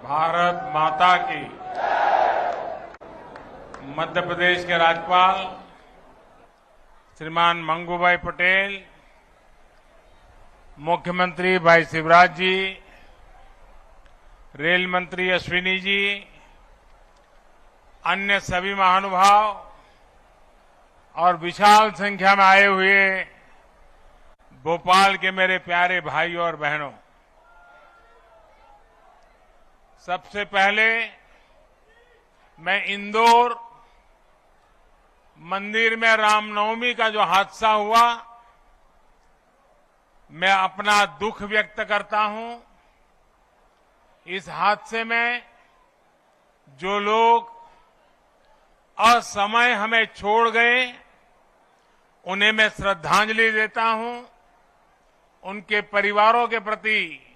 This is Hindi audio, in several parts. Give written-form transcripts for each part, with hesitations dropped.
भारत माता की। मध्य प्रदेश के राज्यपाल श्रीमान मंगूभाई पटेल, मुख्यमंत्री भाई शिवराज जी, रेल मंत्री अश्विनी जी, अन्य सभी महानुभाव और विशाल संख्या में आए हुए भोपाल के मेरे प्यारे भाइयों और बहनों, सबसे पहले मैं इंदौर मंदिर में रामनवमी का जो हादसा हुआ, मैं अपना दुख व्यक्त करता हूं। इस हादसे में जो लोग असमय हमें छोड़ गए, उन्हें मैं श्रद्धांजलि देता हूं। उनके परिवारों के प्रति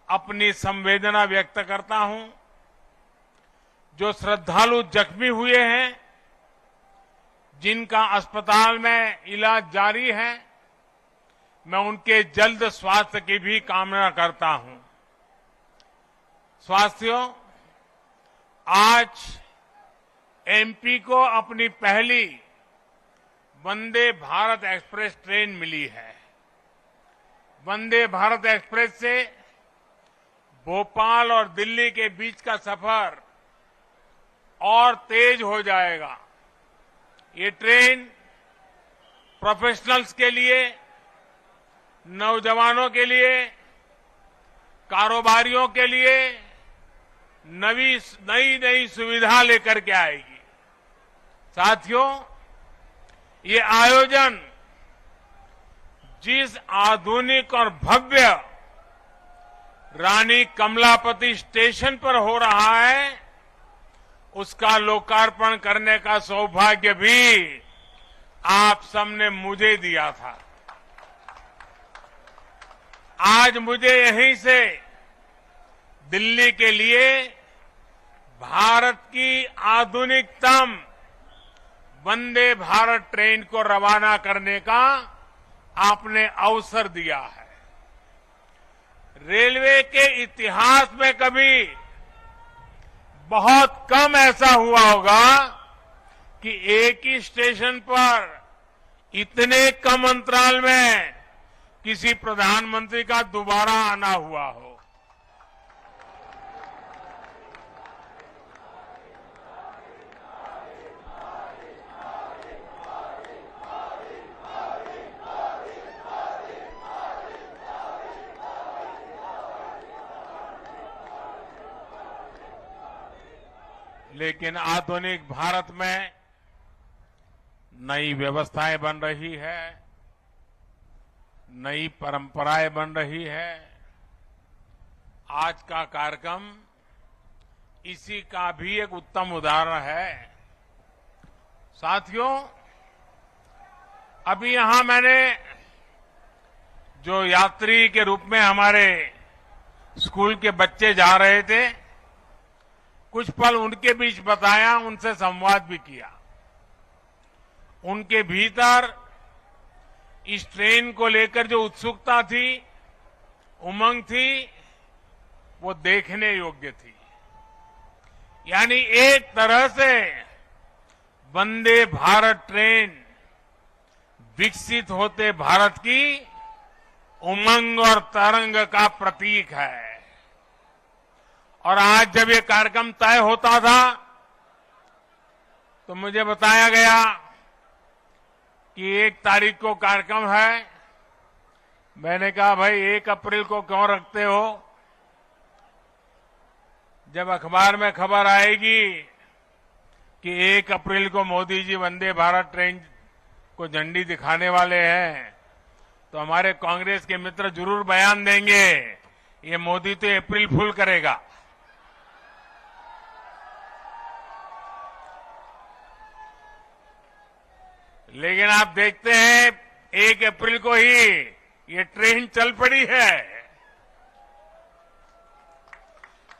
अपनी संवेदना व्यक्त करता हूं। जो श्रद्धालु जख्मी हुए हैं, जिनका अस्पताल में इलाज जारी है, मैं उनके जल्द स्वास्थ्य की भी कामना करता हूं। साथियों, आज एमपी को अपनी पहली वंदे भारत एक्सप्रेस ट्रेन मिली है। वंदे भारत एक्सप्रेस से भोपाल और दिल्ली के बीच का सफर और तेज हो जाएगा। ये ट्रेन प्रोफेशनल्स के लिए, नौजवानों के लिए, कारोबारियों के लिए नई सुविधा लेकर के आएगी। साथियों, ये आयोजन जिस आधुनिक और भव्य रानी कमलापति स्टेशन पर हो रहा है, उसका लोकार्पण करने का सौभाग्य भी आप सबने मुझे दिया था। आज मुझे यहीं से दिल्ली के लिए भारत की आधुनिकतम वंदे भारत ट्रेन को रवाना करने का आपने अवसर दिया है। रेलवे के इतिहास में कभी बहुत कम ऐसा हुआ होगा कि एक ही स्टेशन पर इतने कम अंतराल में किसी प्रधानमंत्री का दोबारा आना हुआ हो। लेकिन आधुनिक भारत में नई व्यवस्थाएं बन रही है, नई परंपराएं बन रही है। आज का कार्यक्रम इसी का भी एक उत्तम उदाहरण है। साथियों, अभी यहां मैंने जो यात्री के रूप में हमारे स्कूल के बच्चे जा रहे थे, कुछ पल उनके बीच बताया, उनसे संवाद भी किया। उनके भीतर इस ट्रेन को लेकर जो उत्सुकता थी, उमंग थी, वो देखने योग्य थी। यानी एक तरह से वंदे भारत ट्रेन विकसित होते भारत की उमंग और तरंग का प्रतीक है। और आज जब ये कार्यक्रम तय होता था, तो मुझे बताया गया कि 1 तारीख को कार्यक्रम है। मैंने कहा, भाई 1 अप्रैल को क्यों रखते हो? जब अखबार में खबर आएगी कि 1 अप्रैल को मोदी जी वंदे भारत ट्रेन को झंडी दिखाने वाले हैं, तो हमारे कांग्रेस के मित्र जरूर बयान देंगे, ये मोदी तो अप्रैल फूल करेगा। लेकिन आप देखते हैं 1 अप्रैल को ही ये ट्रेन चल पड़ी है।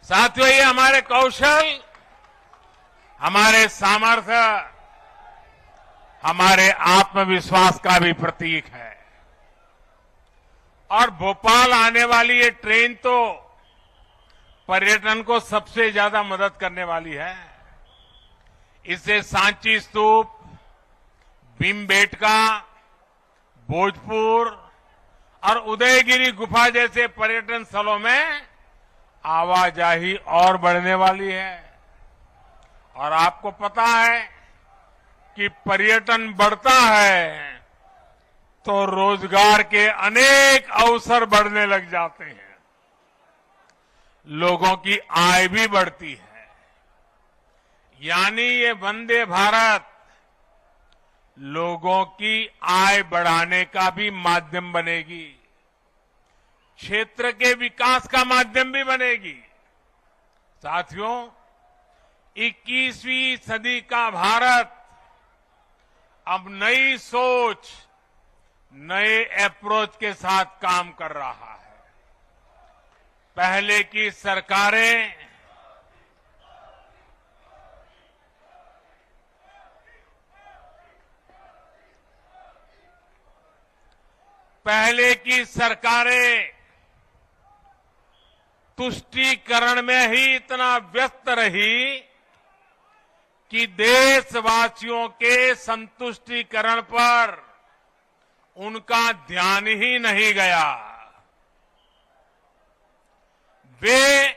साथियों, ये हमारे कौशल, हमारे सामर्थ्य, हमारे आत्मविश्वास का भी प्रतीक है। और भोपाल आने वाली ये ट्रेन तो पर्यटन को सबसे ज्यादा मदद करने वाली है। इससे सांची स्तूप, भीमबेटका, भोजपुर और उदयगिरी गुफा जैसे पर्यटन स्थलों में आवाजाही और बढ़ने वाली है। और आपको पता है कि पर्यटन बढ़ता है तो रोजगार के अनेक अवसर बढ़ने लग जाते हैं, लोगों की आय भी बढ़ती है। यानी ये वंदे भारत लोगों की आय बढ़ाने का भी माध्यम बनेगी, क्षेत्र के विकास का माध्यम भी बनेगी। साथियों, 21वीं सदी का भारत अब नई सोच, नए अप्रोच के साथ काम कर रहा है। पहले की सरकारें तुष्टीकरण में ही इतना व्यस्त रही कि देशवासियों के संतुष्टीकरण पर उनका ध्यान ही नहीं गया। वे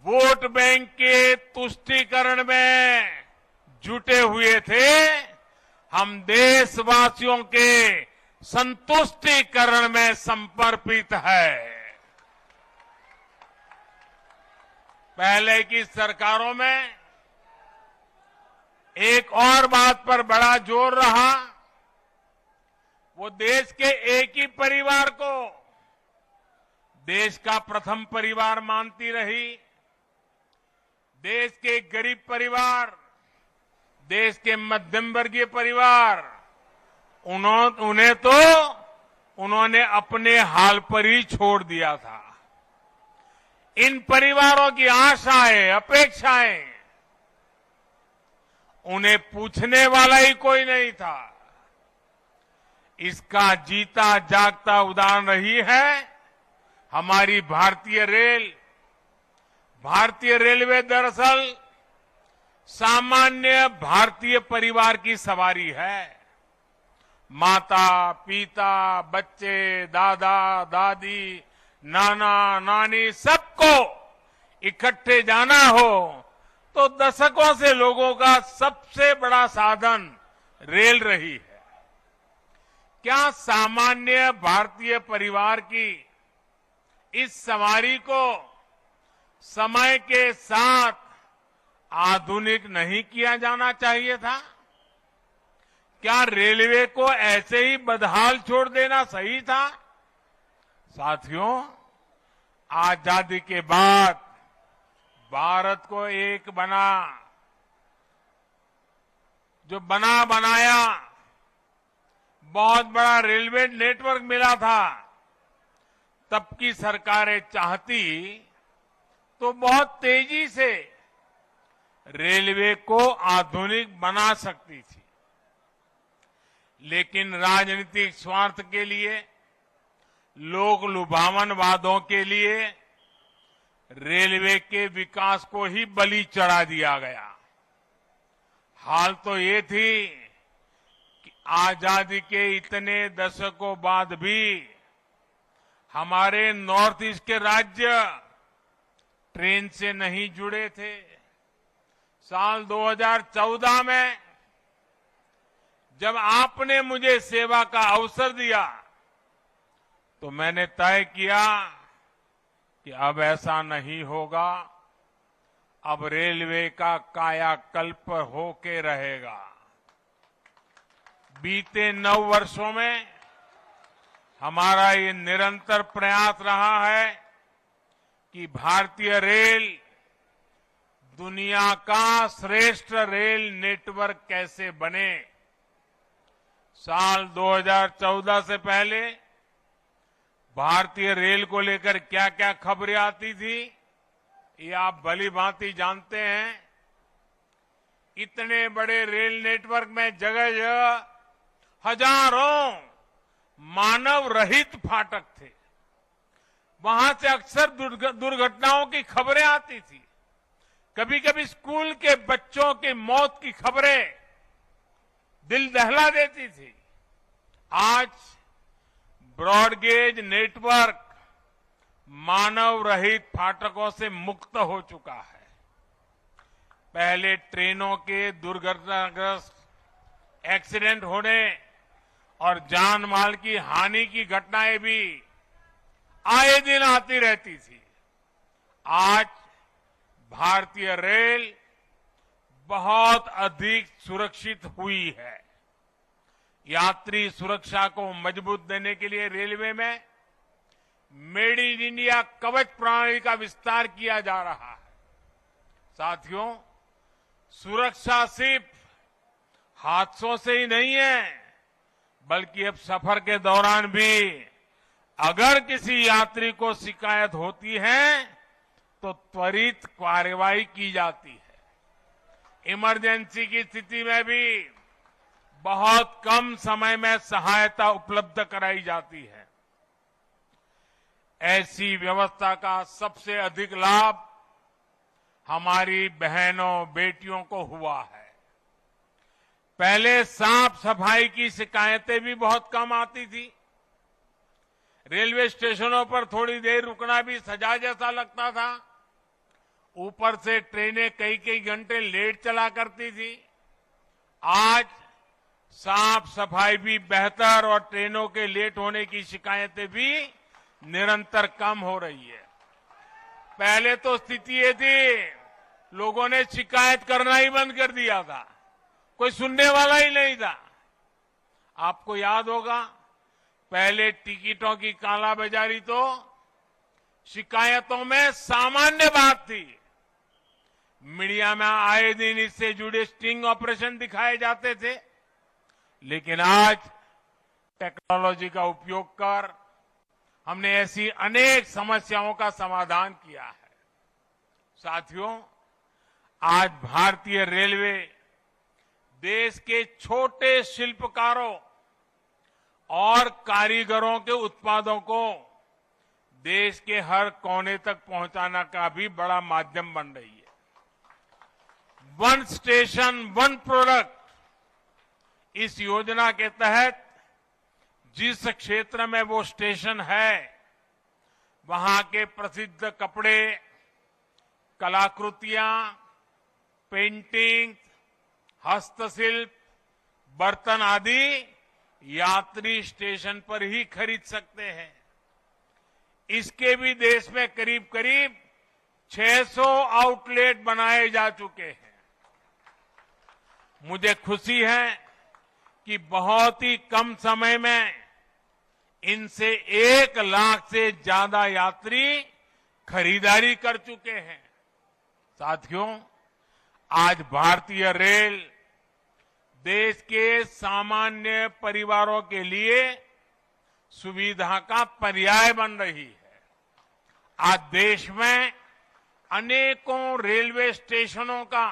वोट बैंक के तुष्टीकरण में जुटे हुए थे। हम देशवासियों के संतुष्टीकरण में समर्पित है। पहले की सरकारों में एक और बात पर बड़ा जोर रहा, वो देश के एक ही परिवार को देश का प्रथम परिवार मानती रही। देश के गरीब परिवार, देश के मध्यम वर्गीय परिवार, उन्होंने अपने हाल पर ही छोड़ दिया था। इन परिवारों की आशाएं, अपेक्षाएं, उन्हें पूछने वाला ही कोई नहीं था। इसका जीता जागता उदाहरण रही है हमारी भारतीय रेल। भारतीय रेलवे दरअसल सामान्य भारतीय परिवार की सवारी है। माता, पिता, बच्चे, दादा, दादी, नाना, नानी सबको इकट्ठे जाना हो तो दशकों से लोगों का सबसे बड़ा साधन रेल रही है। क्या सामान्य भारतीय परिवार की इस सवारी को समय के साथ आधुनिक नहीं किया जाना चाहिए था? क्या रेलवे को ऐसे ही बदहाल छोड़ देना सही था? साथियों, आजादी के बाद भारत को एक बनाया बहुत बड़ा रेलवे नेटवर्क मिला था। तब की सरकारें चाहती तो बहुत तेजी से रेलवे को आधुनिक बना सकती थी, लेकिन राजनीतिक स्वार्थ के लिए, लोक लुभावन वादों के लिए रेलवे के विकास को ही बलि चढ़ा दिया गया। हाल तो ये थी कि आजादी के इतने दशकों बाद भी हमारे नॉर्थ ईस्ट के राज्य ट्रेन से नहीं जुड़े थे। साल 2014 में जब आपने मुझे सेवा का अवसर दिया तो मैंने तय किया कि अब ऐसा नहीं होगा। अब रेलवे का कायाकल्प होके रहेगा। बीते 9 वर्षों में हमारा ये निरंतर प्रयास रहा है कि भारतीय रेल दुनिया का श्रेष्ठ रेल नेटवर्क कैसे बने। साल 2014 से पहले भारतीय रेल को लेकर क्या क्या खबरें आती थी, ये आप भली भांति जानते हैं। इतने बड़े रेल नेटवर्क में जगह जगह हजारों मानव रहित फाटक थे। वहां से अक्सर दुर्घटनाओं की खबरें आती थी। कभी कभी स्कूल के बच्चों की मौत की खबरें दिल दहला देती थी। आज ब्रॉडगेज नेटवर्क मानव रहित फाटकों से मुक्त हो चुका है। पहले ट्रेनों के दुर्घटनाग्रस्त एक्सीडेंट होने और जान माल की हानि की घटनाएं भी आए दिन आती रहती थी। आज भारतीय रेल बहुत अधिक सुरक्षित हुई है। यात्री सुरक्षा को मजबूत देने के लिए रेलवे में मेड इन इंडिया कवच प्रणाली का विस्तार किया जा रहा है। साथियों, सुरक्षा सिर्फ हादसों से ही नहीं है, बल्कि अब सफर के दौरान भी अगर किसी यात्री को शिकायत होती है तो त्वरित कार्रवाई की जाती है। इमरजेंसी की स्थिति में भी बहुत कम समय में सहायता उपलब्ध कराई जाती है। ऐसी व्यवस्था का सबसे अधिक लाभ हमारी बहनों बेटियों को हुआ है। पहले साफ सफाई की शिकायतें भी बहुत कम आती थी। रेलवे स्टेशनों पर थोड़ी देर रुकना भी सजा जैसा लगता था। ऊपर से ट्रेनें कई कई घंटे लेट चला करती थी। आज साफ सफाई भी बेहतर और ट्रेनों के लेट होने की शिकायतें भी निरंतर कम हो रही है। पहले तो स्थिति ये थी, लोगों ने शिकायत करना ही बंद कर दिया था, कोई सुनने वाला ही नहीं था। आपको याद होगा, पहले टिकटों की कालाबाजारी तो शिकायतों में सामान्य बात थी। मीडिया में आए दिन इससे जुड़े स्टिंग ऑपरेशन दिखाए जाते थे। लेकिन आज टेक्नोलॉजी का उपयोग कर हमने ऐसी अनेक समस्याओं का समाधान किया है। साथियों, आज भारतीय रेलवे देश के छोटे शिल्पकारों और कारीगरों के उत्पादों को देश के हर कोने तक पहुंचाना का भी बड़ा माध्यम बन रही है। वन स्टेशन वन प्रोडक्ट, इस योजना के तहत जिस क्षेत्र में वो स्टेशन है, वहां के प्रसिद्ध कपड़े, कलाकृतियां, पेंटिंग, हस्तशिल्प, बर्तन आदि यात्री स्टेशन पर ही खरीद सकते हैं। इसके भी देश में करीब करीब 600 आउटलेट बनाए जा चुके हैं। मुझे खुशी है कि बहुत ही कम समय में इनसे 1 लाख से ज्यादा यात्री खरीदारी कर चुके हैं। साथियों, आज भारतीय रेल देश के सामान्य परिवारों के लिए सुविधा का पर्याय बन रही है। आज देश में अनेकों रेलवे स्टेशनों का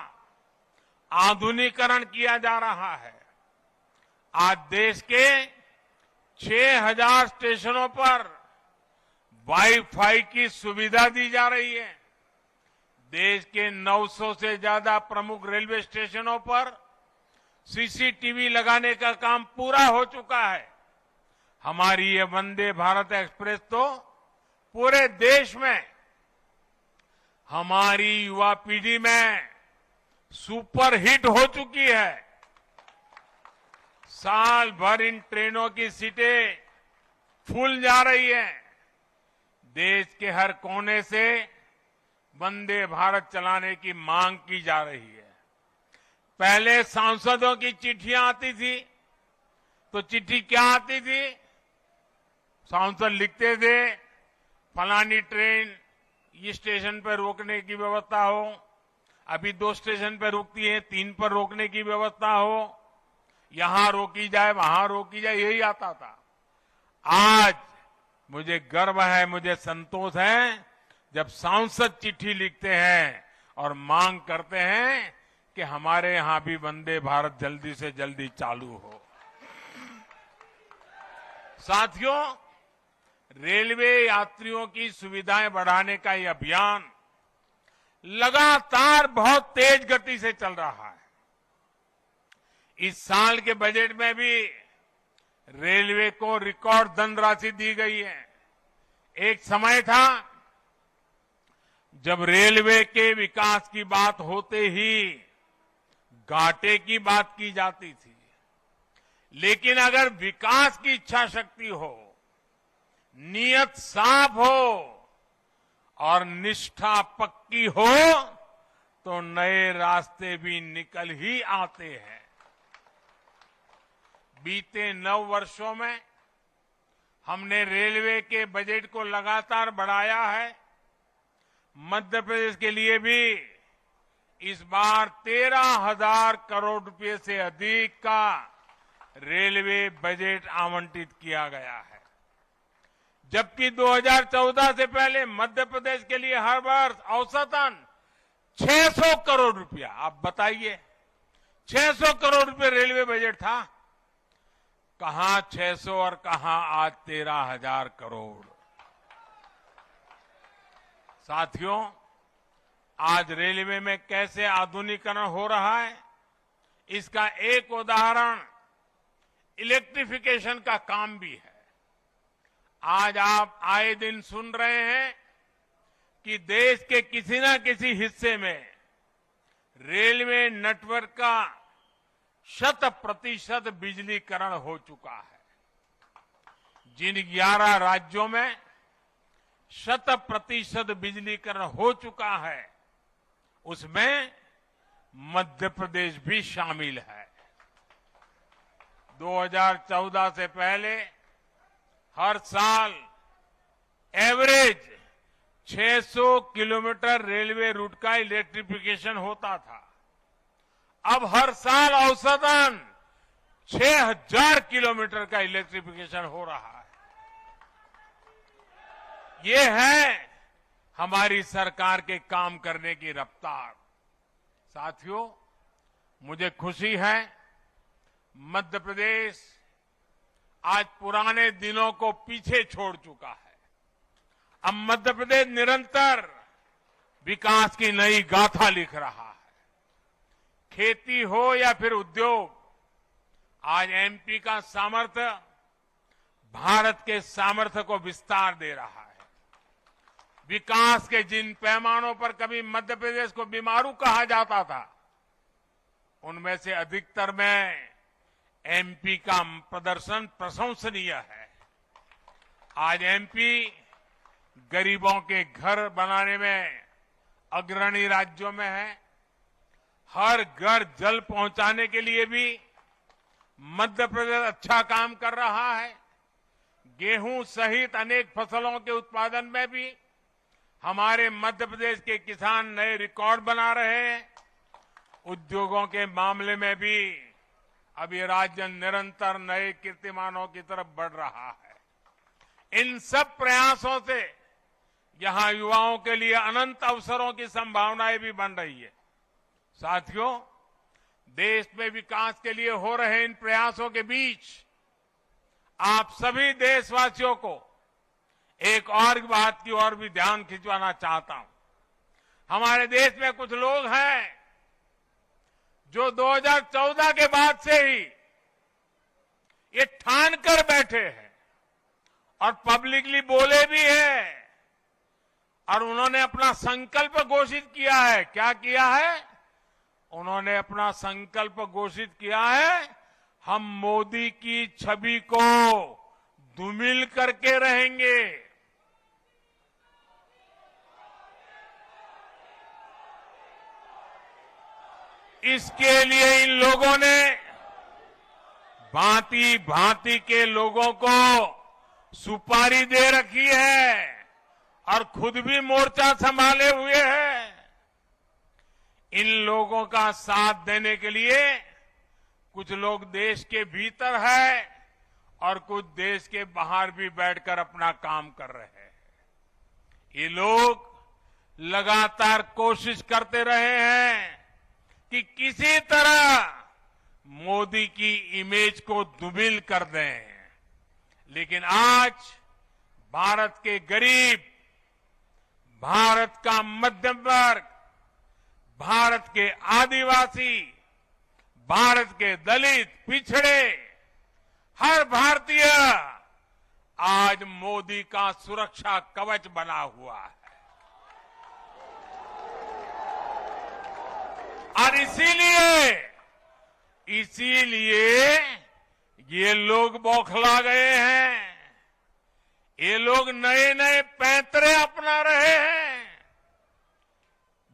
आधुनिकीकरण किया जा रहा है। आज देश के 6000 स्टेशनों पर वाईफाई की सुविधा दी जा रही है। देश के 900 से ज्यादा प्रमुख रेलवे स्टेशनों पर सीसीटीवी लगाने का काम पूरा हो चुका है। हमारी ये वंदे भारत एक्सप्रेस तो पूरे देश में हमारी युवा पीढ़ी में सुपर हिट हो चुकी है। साल भर इन ट्रेनों की सीटें फूल जा रही हैं। देश के हर कोने से वंदे भारत चलाने की मांग की जा रही है। पहले सांसदों की चिट्ठियां आती थी, तो चिट्ठी क्या आती थी? सांसद लिखते थे, फलानी ट्रेन इस स्टेशन पर रोकने की व्यवस्था हो, अभी 2 स्टेशन पर रुकती है, 3 पर रोकने की व्यवस्था हो, यहां रोकी जाए, वहां रोकी जाए, यही आता था। आज मुझे गर्व है, मुझे संतोष है, जब सांसद चिट्ठी लिखते हैं और मांग करते हैं कि हमारे यहां भी वंदे भारत जल्दी से जल्दी चालू हो। साथियों, रेलवे यात्रियों की सुविधाएं बढ़ाने का ये अभियान लगातार बहुत तेज गति से चल रहा है। इस साल के बजट में भी रेलवे को रिकॉर्ड धनराशि दी गई है। एक समय था जब रेलवे के विकास की बात होते ही घाटे की बात की जाती थी, लेकिन अगर विकास की इच्छा शक्ति हो, नीयत साफ हो और निष्ठा पक्की हो तो नए रास्ते भी निकल ही आते हैं। बीते 9 वर्षों में हमने रेलवे के बजट को लगातार बढ़ाया है। मध्य प्रदेश के लिए भी इस बार 13,000 करोड़ रुपए से अधिक का रेलवे बजट आवंटित किया गया है, जबकि 2014 से पहले मध्य प्रदेश के लिए हर वर्ष औसतन 600 करोड़ रुपया, आप बताइए 600 करोड़ रुपए रेलवे बजट था। कहां 600 और कहां आज 13,000 करोड़। साथियों, आज रेलवे में कैसे आधुनिकीकरण हो रहा है, इसका एक उदाहरण इलेक्ट्रिफिकेशन का काम भी है। आज आप आए दिन सुन रहे हैं कि देश के किसी न किसी हिस्से में रेलवे नेटवर्क का 100% बिजलीकरण हो चुका है। जिन 11 राज्यों में 100% बिजलीकरण हो चुका है, उसमें मध्य प्रदेश भी शामिल है। 2014 से पहले हर साल एवरेज 600 किलोमीटर रेलवे रूट का इलेक्ट्रिफिकेशन होता था। अब हर साल औसतन 6,000 किलोमीटर का इलेक्ट्रिफिकेशन हो रहा है। ये है हमारी सरकार के काम करने की रफ्तार। साथियों, मुझे खुशी है मध्य प्रदेश आज पुराने दिनों को पीछे छोड़ चुका है। अब मध्य प्रदेश निरंतर विकास की नई गाथा लिख रहा है। खेती हो या फिर उद्योग, आज एमपी का सामर्थ्य भारत के सामर्थ्य को विस्तार दे रहा है। विकास के जिन पैमानों पर कभी मध्य प्रदेश को बीमारू कहा जाता था, उनमें से अधिकतर में एमपी का प्रदर्शन प्रशंसनीय है। आज एमपी गरीबों के घर बनाने में अग्रणी राज्यों में है। हर घर जल पहुंचाने के लिए भी मध्य प्रदेश अच्छा काम कर रहा है। गेहूं सहित अनेक फसलों के उत्पादन में भी हमारे मध्य प्रदेश के किसान नए रिकॉर्ड बना रहे हैं। उद्योगों के मामले में भी अब ये राज्य निरंतर नए कीर्तिमानों की तरफ बढ़ रहा है। इन सब प्रयासों से यहां युवाओं के लिए अनंत अवसरों की संभावनाएं भी बन रही है। साथियों, देश में विकास के लिए हो रहे इन प्रयासों के बीच आप सभी देशवासियों को एक और बात की ओर भी ध्यान खिंचवाना चाहता हूं। हमारे देश में कुछ लोग हैं जो 2014 के बाद से ही ये ठान कर बैठे हैं और पब्लिकली बोले भी हैं, और उन्होंने अपना संकल्प घोषित किया है। क्या किया है? उन्होंने अपना संकल्प घोषित किया है, हम मोदी की छवि को धूमिल करके रहेंगे। इसके लिए इन लोगों ने भांति भांति के लोगों को सुपारी दे रखी है और खुद भी मोर्चा संभाले हुए हैं। इन लोगों का साथ देने के लिए कुछ लोग देश के भीतर है और कुछ देश के बाहर भी बैठकर अपना काम कर रहे हैं। ये लोग लगातार कोशिश करते रहे हैं कि किसी तरह मोदी की इमेज को धूमिल कर दें, लेकिन आज भारत के गरीब, भारत का मध्यम वर्ग, भारत के आदिवासी, भारत के दलित, पिछड़े, हर भारतीय आज मोदी का सुरक्षा कवच बना हुआ है। और इसीलिए ये लोग बौखला गए हैं। ये लोग नए नए पैंतरे अपना रहे हैं।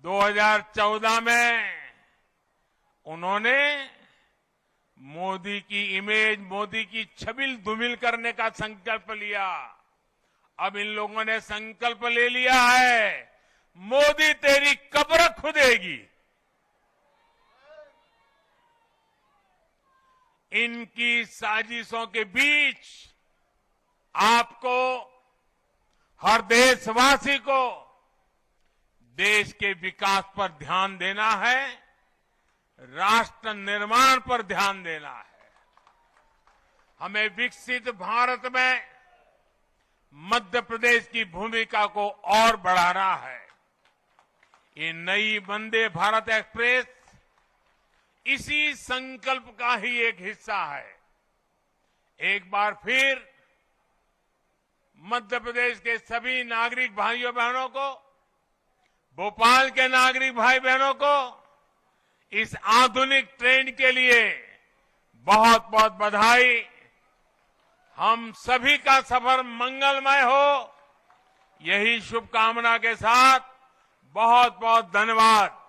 2014 में उन्होंने मोदी की इमेज, मोदी की छबिल धूमिल करने का संकल्प लिया। अब इन लोगों ने संकल्प ले लिया है, मोदी तेरी कब्र खुदेगी। इनकी साजिशों के बीच आपको, हर देशवासी को देश के विकास पर ध्यान देना है, राष्ट्र निर्माण पर ध्यान देना है। हमें विकसित भारत में मध्य प्रदेश की भूमिका को और बढ़ाना है। ये नई वंदे भारत एक्सप्रेस इसी संकल्प का ही एक हिस्सा है। एक बार फिर मध्य प्रदेश के सभी नागरिक भाइयों बहनों को, भोपाल के नागरिक भाई बहनों को इस आधुनिक ट्रेन के लिए बहुत बहुत बधाई। हम सभी का सफर मंगलमय हो, यही शुभकामना के साथ बहुत बहुत धन्यवाद।